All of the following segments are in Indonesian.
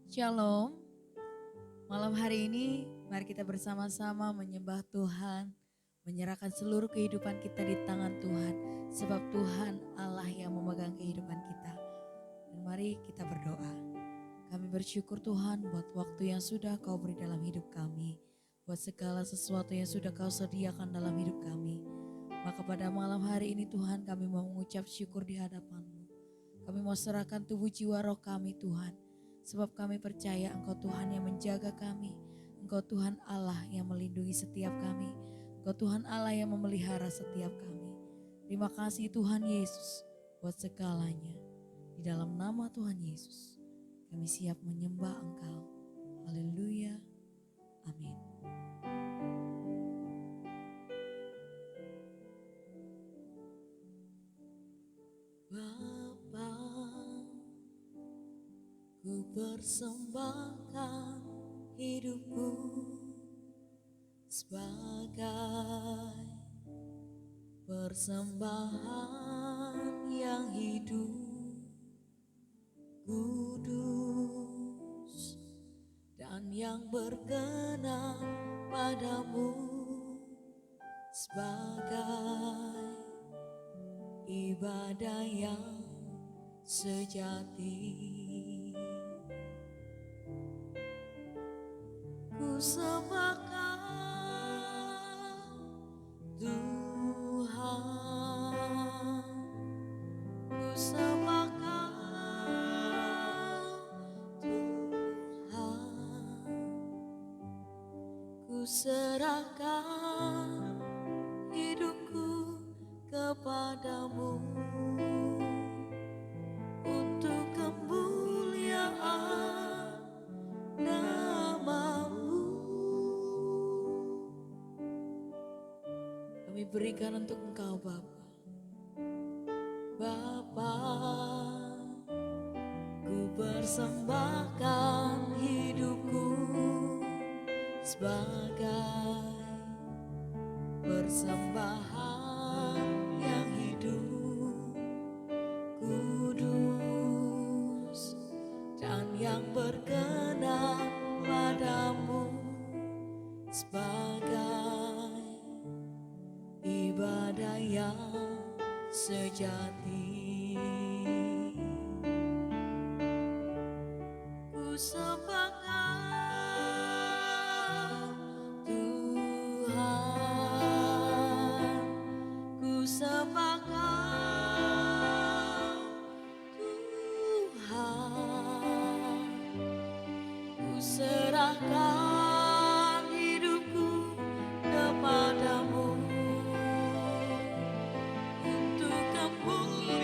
Shalom, malam hari ini mari kita bersama-sama menyembah Tuhan, menyerahkan seluruh kehidupan kita di tangan Tuhan, sebab Tuhan Allah yang memegang kehidupan kita. Dan mari kita berdoa. Kami bersyukur Tuhan buat waktu yang sudah Kau beri dalam hidup kami, buat segala sesuatu yang sudah Kau sediakan dalam hidup kami. Maka pada malam hari ini Tuhan kami mau mengucap syukur di hadapan-Mu. Kami mau serahkan tubuh jiwa roh kami Tuhan. Sebab kami percaya Engkau Tuhan yang menjaga kami. Engkau Tuhan Allah yang melindungi setiap kami. Engkau Tuhan Allah yang memelihara setiap kami. Terima kasih Tuhan Yesus buat segalanya. Di dalam nama Tuhan Yesus kami siap menyembah Engkau. Haleluya. Amin. Bapa, ku persembahkan hidupku sebagai persembahan yang hidup, kudus, dan yang berkenan padamu, sebagai ibadah yang sejati. Ku sembahkan Tuhan, ku sembahkan Tuhan, ku serahkan hidupku kepadamu untuk kemuliaan nama-Mu. Kami berikan untuk Engkau Bapa. Bapa, ku persembahkan hidupku sebagai persembahan yang hidup, kudus, dan yang berkenan padamu, sebagai ibadah yang sejati. Ku sembahkan Tuhan, ku sembahkan Tuhan, ku serahkan hidupku kepadamu untuk kemuliaan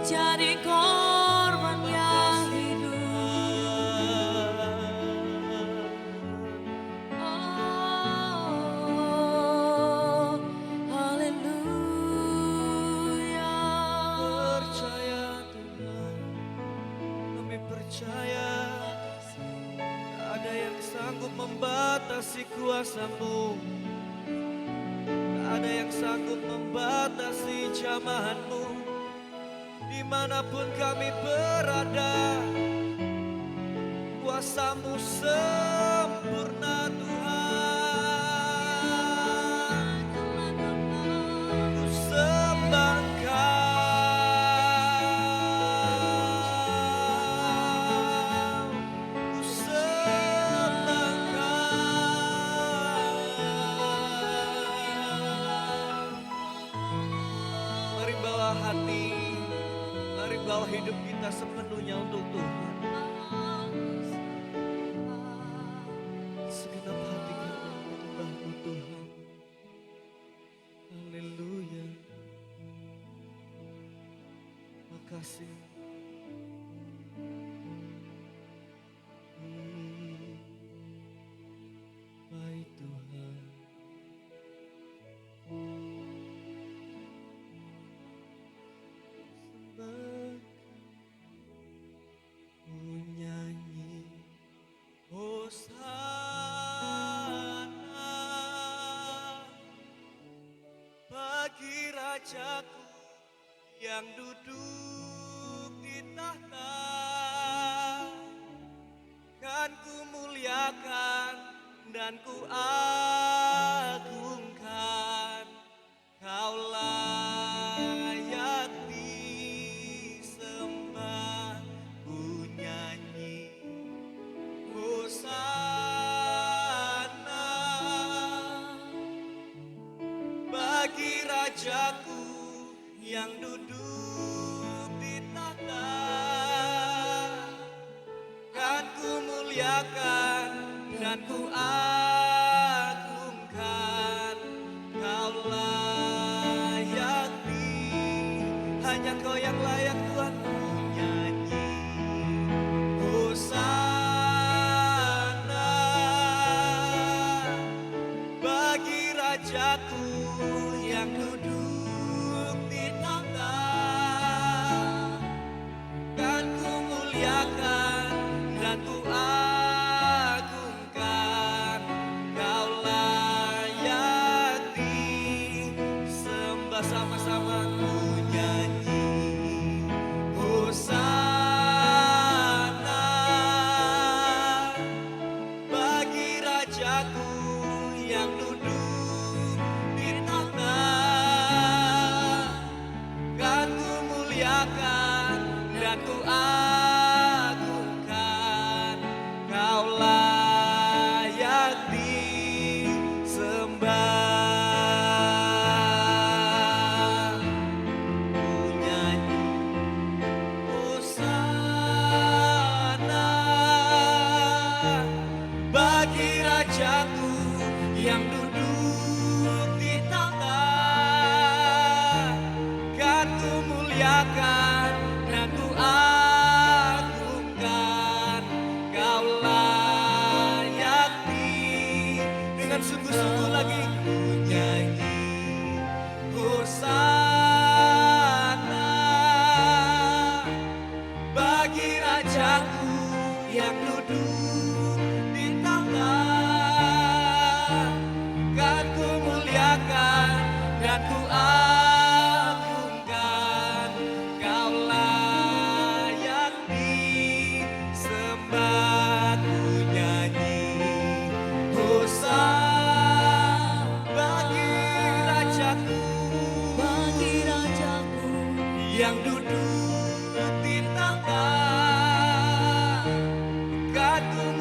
jadi korban yang hidup. Oh, haleluya. Percaya Tuhan, kami percaya tak ada yang sanggup membatasi kuasa-Mu. Tak ada yang sanggup membatasi jamahan-Mu. Dimanapun kami berada, kuasa-Mu sempurna Tuhan. Ku sembah Kau, ku sembah Kau. Mari bawa hati, mari bawa hidup kita sepenuhnya untuk Tuhan. Segenap hati kami menyembah-Mu Tuhan. Haleluya. Makasih. Baik Tuhan. Sembah, ku nyanyi Hosana bagi Rajaku yang duduk di tahta. Kan ku muliakan dan ku agungkan, Kau layak disembah. Ku nyanyi Hosana bagi Rajaku yang duduk di tahta. Kan ku muliakan dan ku agungkan, Kau layak hanya Kau yang layak Tuhan. Ku nyanyi Hosana bagi Rajaku yang duduk di tahta. Kan ku muliakan dan ku agungkan, Kau layak disembah. Sama-sama ku nyanyi Hosana bagi Rajaku yang duduk di tahta. Kan ku muliakan dan ku agungkan, Kau layak disembah. Ku nyanyi Hosana bagi Rajaku yang duduk di tahta. Kan ku muliakan dan ku agungkan, Kau layak dengan sungguh-sungguh lagi ku nyanyi Hosana bagi Rajaku yang duduk di tahta. Kan ku muliakan dan ku agungkan, Kau layak disembah. Ku nyanyi Hosana bagi Rajaku yang duduk di tahta. Kan ku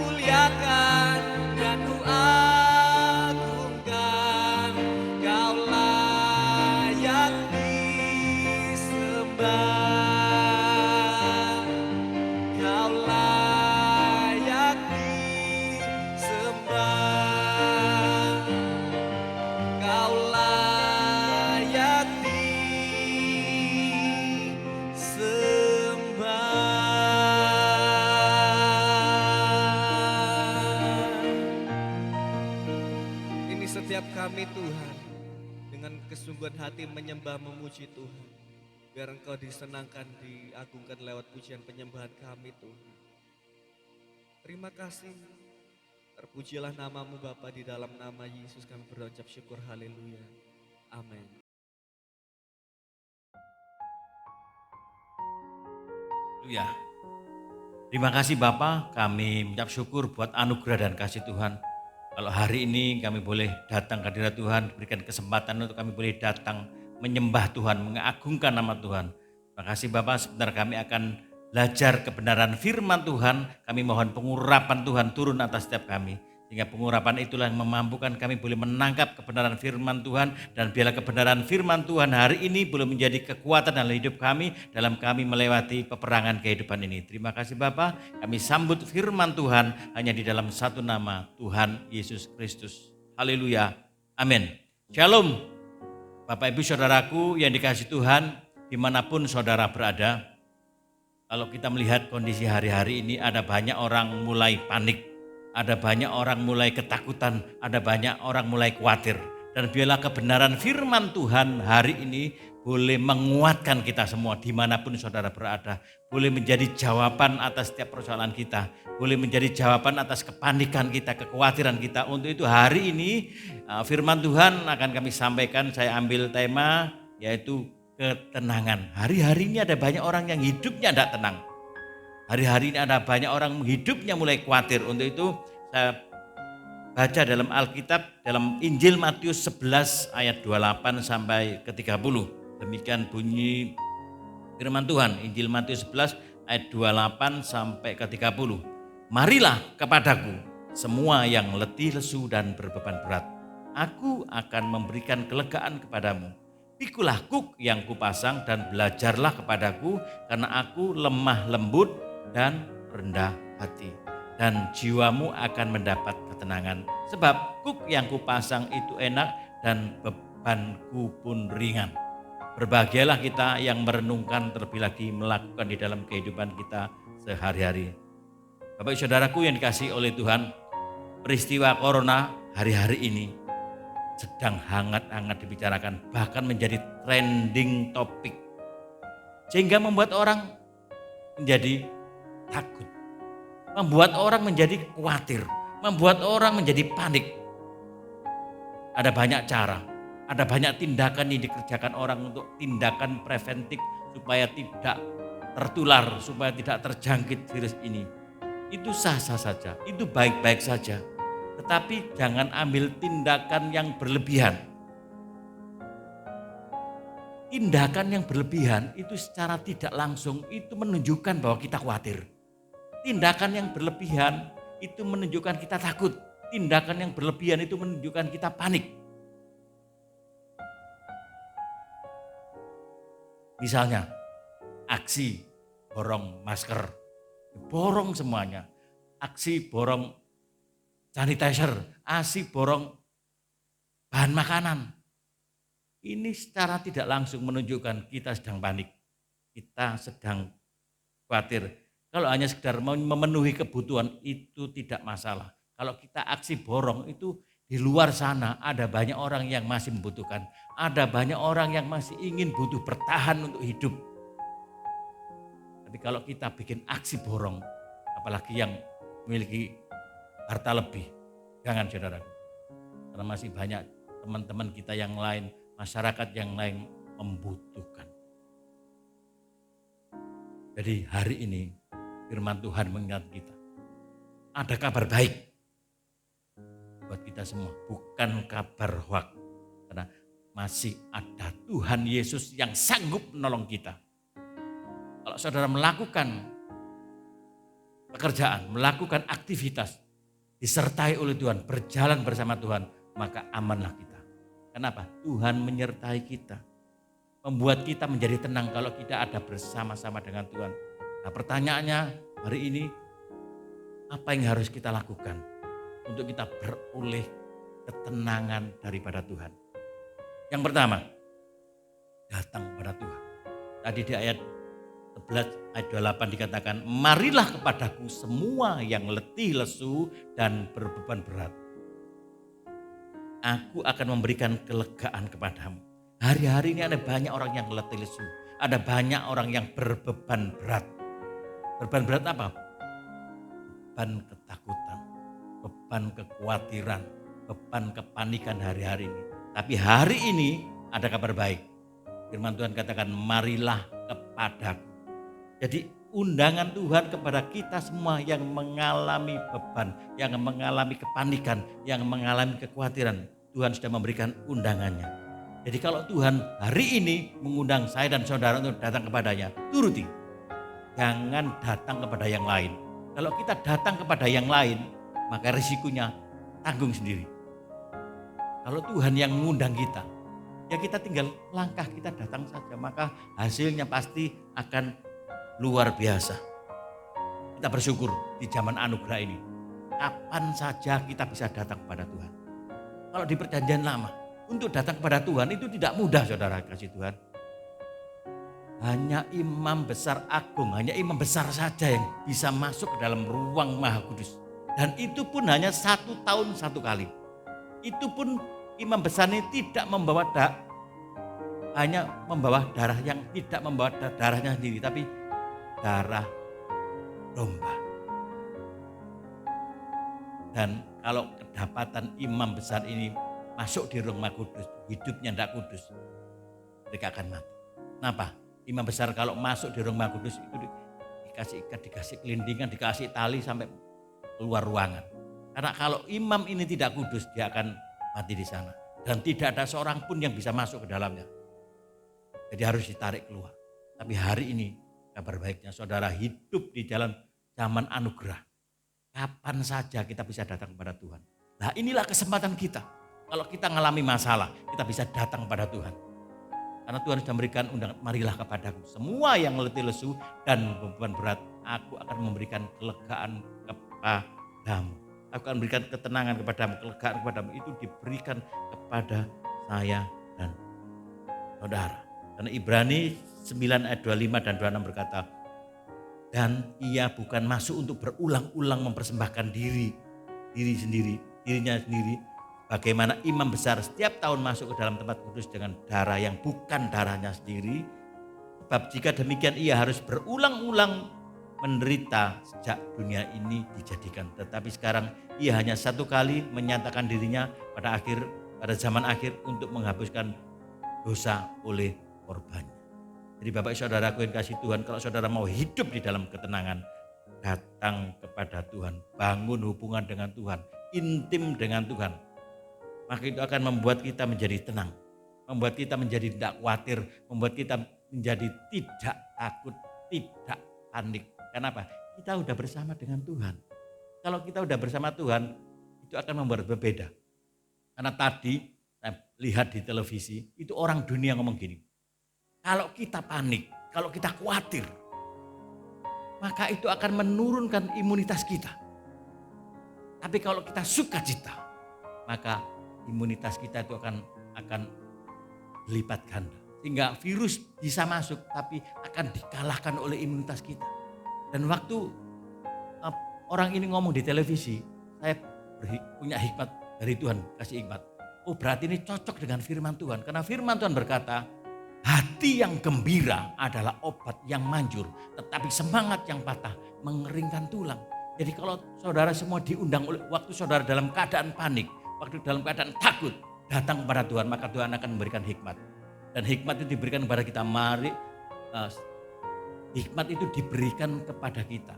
setiap kami Tuhan, dengan kesungguhan hati menyembah memuji Tuhan. Biar Engkau disenangkan, diagungkan lewat pujian penyembahan kami Tuhan. Terima kasih. Terpujilah namamu Bapa, di dalam nama Yesus kami berucap syukur, haleluya. Amin. Haleluya. Terima kasih Bapak, kami mengucap syukur buat anugerah dan kasih Tuhan. Kalau hari ini kami boleh datang ke hadirat Tuhan, berikan kesempatan untuk kami boleh datang menyembah Tuhan, mengagungkan nama Tuhan. Terima kasih Bapak, sebentar kami akan belajar kebenaran firman Tuhan. Kami mohon pengurapan Tuhan turun atas setiap kami. Sehingga pengurapan itulah yang memampukan kami boleh menangkap kebenaran firman Tuhan. Dan biarlah kebenaran firman Tuhan hari ini boleh menjadi kekuatan dalam hidup kami, dalam kami melewati peperangan kehidupan ini. Terima kasih Bapa, kami sambut firman Tuhan hanya di dalam satu nama, Tuhan Yesus Kristus. Haleluya, amin. Shalom Bapak Ibu Saudaraku yang dikasihi Tuhan, dimanapun saudara berada. Kalau kita melihat kondisi hari-hari ini, ada banyak orang mulai panik. Ada banyak orang mulai ketakutan, ada banyak orang mulai khawatir. Dan biarlah kebenaran firman Tuhan hari ini boleh menguatkan kita semua dimanapun saudara berada. Boleh menjadi jawaban atas setiap persoalan kita. Boleh menjadi jawaban atas kepanikan kita, kekhawatiran kita. Untuk itu hari ini firman Tuhan akan kami sampaikan. Saya ambil tema yaitu ketenangan. Hari-hari ini ada banyak orang yang hidupnya tidak tenang. Hari-hari ini ada banyak orang hidupnya mulai khawatir. Untuk itu saya baca dalam Alkitab, dalam Injil Matius 11 ayat 28 sampai ke 30. Demikian bunyi firman Tuhan, Injil Matius 11 ayat 28 sampai ke 30. Marilah kepadaku semua yang letih lesu dan berbeban berat. Aku akan memberikan kelegaan kepadamu. Pikulah kuk yang kupasang dan belajarlah kepadaku, karena aku lemah lembut dan rendah hati, dan jiwamu akan mendapat ketenangan. Sebab kuk yang kupasang itu enak dan bebanku pun ringan. Berbahagialah kita yang merenungkan, terlebih lagi melakukan di dalam kehidupan kita sehari-hari. Bapak saudaraku yang dikasihi oleh Tuhan, peristiwa corona hari-hari ini sedang hangat-hangat dibicarakan, bahkan menjadi trending topik. Sehingga membuat orang menjadi takut, membuat orang menjadi khawatir, membuat orang menjadi panik. Ada banyak cara, ada banyak tindakan yang dikerjakan orang untuk tindakan preventif supaya tidak tertular, supaya tidak terjangkit virus ini. Itu sah-sah saja, itu baik-baik saja. Tetapi jangan ambil tindakan yang berlebihan. Tindakan yang berlebihan itu secara tidak langsung itu menunjukkan bahwa kita khawatir. Tindakan yang berlebihan itu menunjukkan kita takut. Tindakan yang berlebihan itu menunjukkan kita panik. Misalnya aksi borong masker, borong semuanya. Aksi borong sanitizer, aksi borong bahan makanan. Ini secara tidak langsung menunjukkan kita sedang panik. Kita sedang khawatir. Kalau hanya sekedar memenuhi kebutuhan itu tidak masalah. Kalau kita aksi borong itu di luar sana ada banyak orang yang masih membutuhkan. Ada banyak orang yang masih ingin butuh bertahan untuk hidup. Tapi kalau kita bikin aksi borong, apalagi yang memiliki harta lebih, jangan saudara. Karena masih banyak teman-teman kita yang lain, masyarakat yang lain membutuhkan. Jadi hari ini firman Tuhan mengingat kita. Ada kabar baik buat kita semua, bukan kabar hoak. Karena masih ada Tuhan Yesus yang sanggup menolong kita. Kalau saudara melakukan pekerjaan, melakukan aktivitas, disertai oleh Tuhan, berjalan bersama Tuhan, maka amanlah kita. Kenapa? Tuhan menyertai kita. Membuat kita menjadi tenang kalau kita ada bersama-sama dengan Tuhan. Nah pertanyaannya hari ini, apa yang harus kita lakukan untuk kita beroleh ketenangan daripada Tuhan? Yang pertama, datang kepada Tuhan. Tadi di ayat 11 ayat 28 dikatakan, marilah kepadaku semua yang letih lesu dan berbeban berat. aku akan memberikan kelegaan kepadamu. Hari-hari ini ada banyak orang yang letih lesu. Ada banyak orang yang berbeban berat. Beban berat apa? Beban ketakutan, beban kekhawatiran, beban kepanikan hari-hari ini. Tapi hari ini ada kabar baik. Firman Tuhan katakan, marilah kepadaku. Jadi undangan Tuhan kepada kita semua yang mengalami beban, yang mengalami kepanikan, yang mengalami kekhawatiran. Tuhan sudah memberikan undangannya. Jadi kalau Tuhan hari ini mengundang saya dan saudara untuk datang kepadanya, turuti. Jangan datang kepada yang lain. Kalau kita datang kepada yang lain, maka risikonya tanggung sendiri. Kalau Tuhan yang mengundang kita, ya kita tinggal langkah, kita datang saja. Maka hasilnya pasti akan luar biasa. Kita bersyukur di zaman anugerah ini. Kapan saja kita bisa datang kepada Tuhan. Kalau di perjanjian lama, untuk datang kepada Tuhan itu tidak mudah, saudara kasih Tuhan. Hanya imam besar agung, hanya imam besar saja yang bisa masuk ke dalam ruang Maha Kudus. Dan itu pun hanya 1 tahun 1 kali. Itu pun imam besar ini tidak membawa hanya membawa darah yang tidak membawa darahnya sendiri, tapi darah domba. Dan kalau kedapatan imam besar ini masuk di ruang Maha Kudus, hidupnya tidak kudus, mereka akan mati. Kenapa? Imam besar kalau masuk di ruang Maha Kudus itu dikasih ikat, dikasih kelindingan, dikasih tali sampai keluar ruangan. Karena kalau imam ini tidak kudus, dia akan mati di sana. Dan tidak ada seorang pun yang bisa masuk ke dalamnya. Jadi harus ditarik keluar. Tapi hari ini kabar baiknya saudara hidup di dalam zaman anugerah. Kapan saja kita bisa datang kepada Tuhan. Nah inilah kesempatan kita. Kalau kita mengalami masalah, kita bisa datang kepada Tuhan. Karena Tuhan sudah memberikan undangan, marilah kepadaku. Semua yang letih lesu dan beban berat, aku akan memberikan kelegaan kepadamu. Aku akan memberikan ketenangan kepadamu, kelegaan kepadamu. Itu diberikan kepada saya dan saudara. Karena Ibrani 9 ayat 25 dan 26 berkata, dan ia bukan masuk untuk berulang-ulang mempersembahkan dirinya sendiri. Bagaimana imam besar setiap tahun masuk ke dalam tempat kudus dengan darah yang bukan darahnya sendiri. Sebab jika demikian ia harus berulang-ulang menderita sejak dunia ini dijadikan. Tetapi sekarang ia hanya 1 kali menyatakan dirinya pada zaman akhir untuk menghapuskan dosa oleh korbannya. Jadi Bapak Saudaraku yang kasih Tuhan, kalau saudara mau hidup di dalam ketenangan, datang kepada Tuhan, bangun hubungan dengan Tuhan, intim dengan Tuhan. Maka itu akan membuat kita menjadi tenang, membuat kita menjadi tidak khawatir, membuat kita menjadi tidak takut, tidak panik. Kenapa? Kita sudah bersama dengan Tuhan. Kalau kita sudah bersama Tuhan, itu akan membuat berbeda. Karena tadi saya lihat di televisi, itu orang dunia ngomong gini, kalau kita panik, kalau kita khawatir, maka itu akan menurunkan imunitas kita. Tapi kalau kita sukacita, maka imunitas kita itu akan berlipat ganda. Sehingga virus bisa masuk tapi akan dikalahkan oleh imunitas kita. Dan waktu orang ini ngomong di televisi, saya punya hikmat dari Tuhan, kasih hikmat. Oh berarti ini cocok dengan firman Tuhan. Karena firman Tuhan berkata, hati yang gembira adalah obat yang manjur. Tetapi semangat yang patah mengeringkan tulang. Jadi kalau saudara semua diundang waktu saudara dalam keadaan panik, waktu dalam keadaan takut, datang kepada Tuhan, maka Tuhan akan memberikan hikmat. Dan hikmat itu diberikan kepada kita. Hikmat itu diberikan kepada kita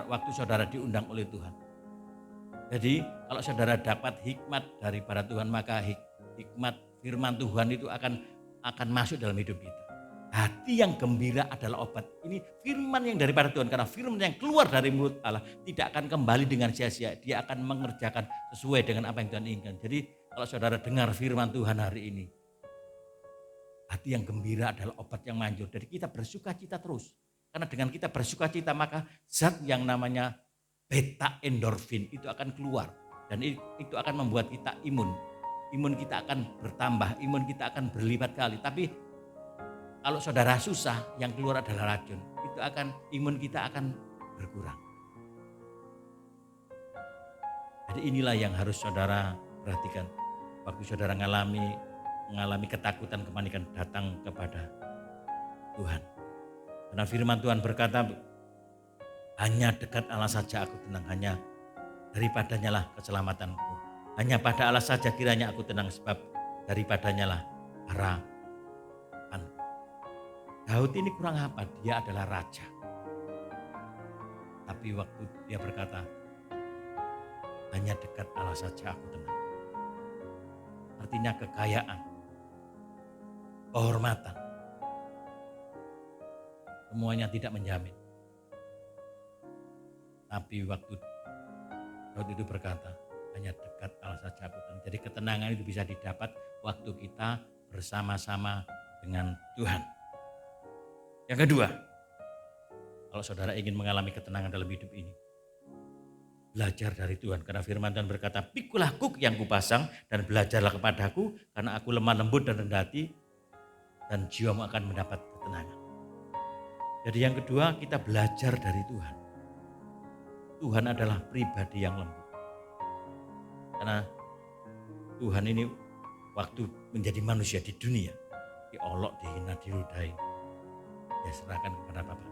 waktu saudara diundang oleh Tuhan. Jadi kalau saudara dapat hikmat daripada Tuhan, maka hikmat firman Tuhan itu akan masuk dalam hidup kita. Hati yang gembira adalah obat. Ini firman yang daripada Tuhan. Karena firman yang keluar dari mulut Allah tidak akan kembali dengan sia-sia. Dia akan mengerjakan sesuai dengan apa yang Tuhan inginkan. Jadi kalau saudara dengar firman Tuhan hari ini, hati yang gembira adalah obat yang manjur. Jadi kita bersuka cita terus. Karena dengan kita bersuka cita maka zat yang namanya beta endorfin itu akan keluar. Dan itu akan membuat kita imun. Imun kita akan bertambah, imun kita akan berlipat kali. Tapi kalau saudara susah, yang keluar adalah racun. Imun kita akan berkurang. Jadi inilah yang harus saudara perhatikan. waktu saudara mengalami ketakutan, kepanikan, datang kepada Tuhan. Karena firman Tuhan berkata, hanya dekat Allah saja aku tenang, hanya daripadanya lah keselamatanku. Hanya pada Allah saja kiranya aku tenang, sebab daripadanya lah harapan. Daud ini kurang apa? Dia adalah raja. Tapi waktu dia berkata, hanya dekat Allah saja aku tenang. Artinya kekayaan, kehormatan, semuanya tidak menjamin. Tapi waktu Daud itu berkata, hanya dekat Allah saja aku tenang. Jadi ketenangan itu bisa didapat waktu kita bersama-sama dengan Tuhan. Yang kedua, kalau saudara ingin mengalami ketenangan dalam hidup ini, belajar dari Tuhan. Karena firman Tuhan berkata, pikulah kuk yang kupasang dan belajarlah kepadaku, karena aku lemah lembut dan rendah hati, dan jiwamu akan mendapat ketenangan. Jadi yang kedua, kita belajar dari Tuhan. Tuhan adalah pribadi yang lembut. Karena Tuhan ini waktu menjadi manusia di dunia, diolok, dihina, diludahi, dia serahkan kepada Bapa.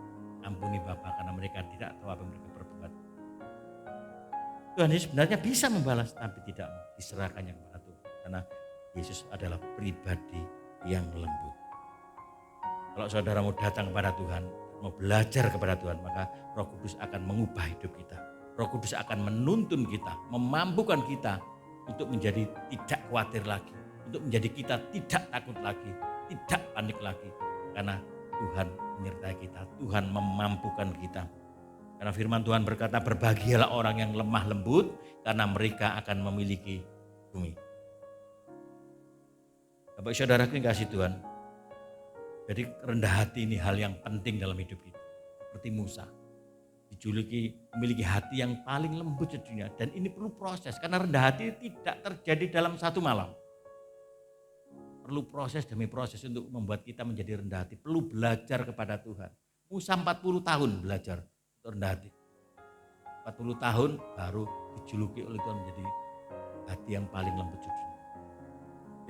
Ampuni Bapa, karena mereka tidak tahu apa yang mereka perbuat. Tuhan Yesus sebenarnya bisa membalas, tapi tidak diserahkannya kepada Tuhan. Karena Yesus adalah pribadi yang lembut. Kalau saudara mau datang kepada Tuhan, mau belajar kepada Tuhan, maka Roh Kudus akan mengubah hidup kita. Roh Kudus akan menuntun kita, memampukan kita untuk menjadi tidak khawatir lagi, untuk menjadi kita tidak takut lagi, tidak panik lagi. Karena Tuhan menyertai kita, Tuhan memampukan kita. Karena firman Tuhan berkata, berbahagialah orang yang lemah lembut, karena mereka akan memiliki bumi. Bapak saudara yang kasih Tuhan, jadi rendah hati ini hal yang penting dalam hidup kita. Seperti Musa, dijuluki memiliki hati yang paling lembut di dunia. Dan ini perlu proses, karena rendah hati tidak terjadi dalam satu malam. Perlu proses demi proses untuk membuat kita menjadi rendah hati. Perlu belajar kepada Tuhan. Musa 40 tahun belajar untuk rendah hati. 40 tahun baru dijuluki oleh Tuhan menjadi hati yang paling lembut di dunia.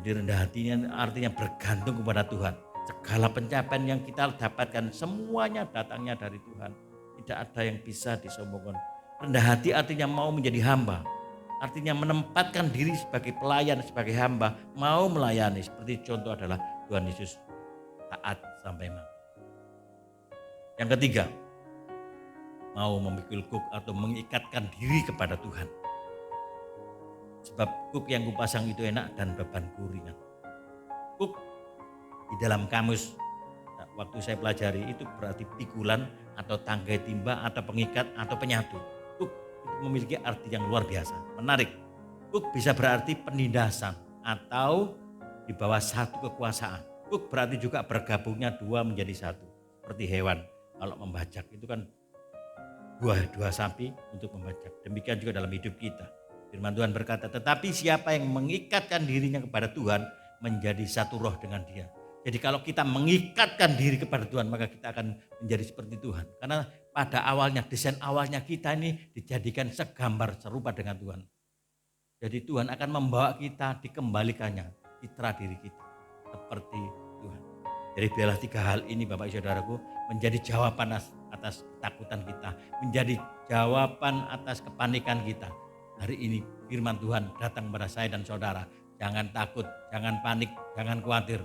Jadi rendah hatinya artinya bergantung kepada Tuhan. Segala pencapaian yang kita dapatkan semuanya datangnya dari Tuhan. Tidak ada yang bisa disombongkan. Rendah hati artinya mau menjadi hamba. Artinya menempatkan diri sebagai pelayan, sebagai hamba. Mau melayani. Seperti contoh adalah Tuhan Yesus taat sampai mati. Yang ketiga, mau memikul kuk atau mengikatkan diri kepada Tuhan. Sebab kuk yang kupasang itu enak dan bebanku ringan. Kuk di dalam kamus, waktu saya pelajari itu berarti pikulan atau tangkai timba atau pengikat atau penyatu. Kuk itu memiliki arti yang luar biasa, menarik. Kuk bisa berarti penindasan atau di bawah satu kekuasaan. Kuk berarti juga bergabungnya dua menjadi satu. Seperti hewan kalau membajak itu kan dua sapi untuk membajak. Demikian juga dalam hidup kita. Firman Tuhan berkata, tetapi siapa yang mengikatkan dirinya kepada Tuhan menjadi satu roh dengan Dia. Jadi kalau kita mengikatkan diri kepada Tuhan, maka kita akan menjadi seperti Tuhan. Karena pada awalnya, desain awalnya kita ini dijadikan segambar serupa dengan Tuhan. Jadi Tuhan akan membawa kita dikembalikannya, citra diri kita seperti Tuhan. Jadi biarlah tiga hal ini Bapak Ibu Saudaraku menjadi jawaban atas ketakutan kita. Menjadi jawaban atas kepanikan kita. Hari ini firman Tuhan datang kepada saya dan saudara. Jangan takut, jangan panik, jangan khawatir.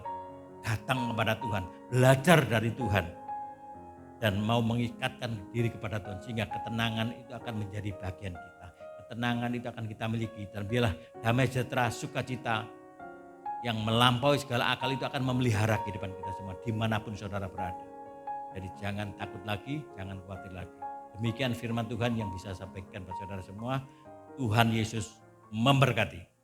Datang kepada Tuhan, belajar dari Tuhan. Dan mau mengikatkan diri kepada Tuhan. Sehingga ketenangan itu akan menjadi bagian kita. Ketenangan itu akan kita miliki. Dan biarlah damai sejahtera, sukacita yang melampaui segala akal itu akan memelihara kehidupan kita semua. Dimanapun saudara berada. Jadi jangan takut lagi, jangan khawatir lagi. Demikian firman Tuhan yang bisa saya sampaikan kepada saudara semua. Tuhan Yesus memberkati.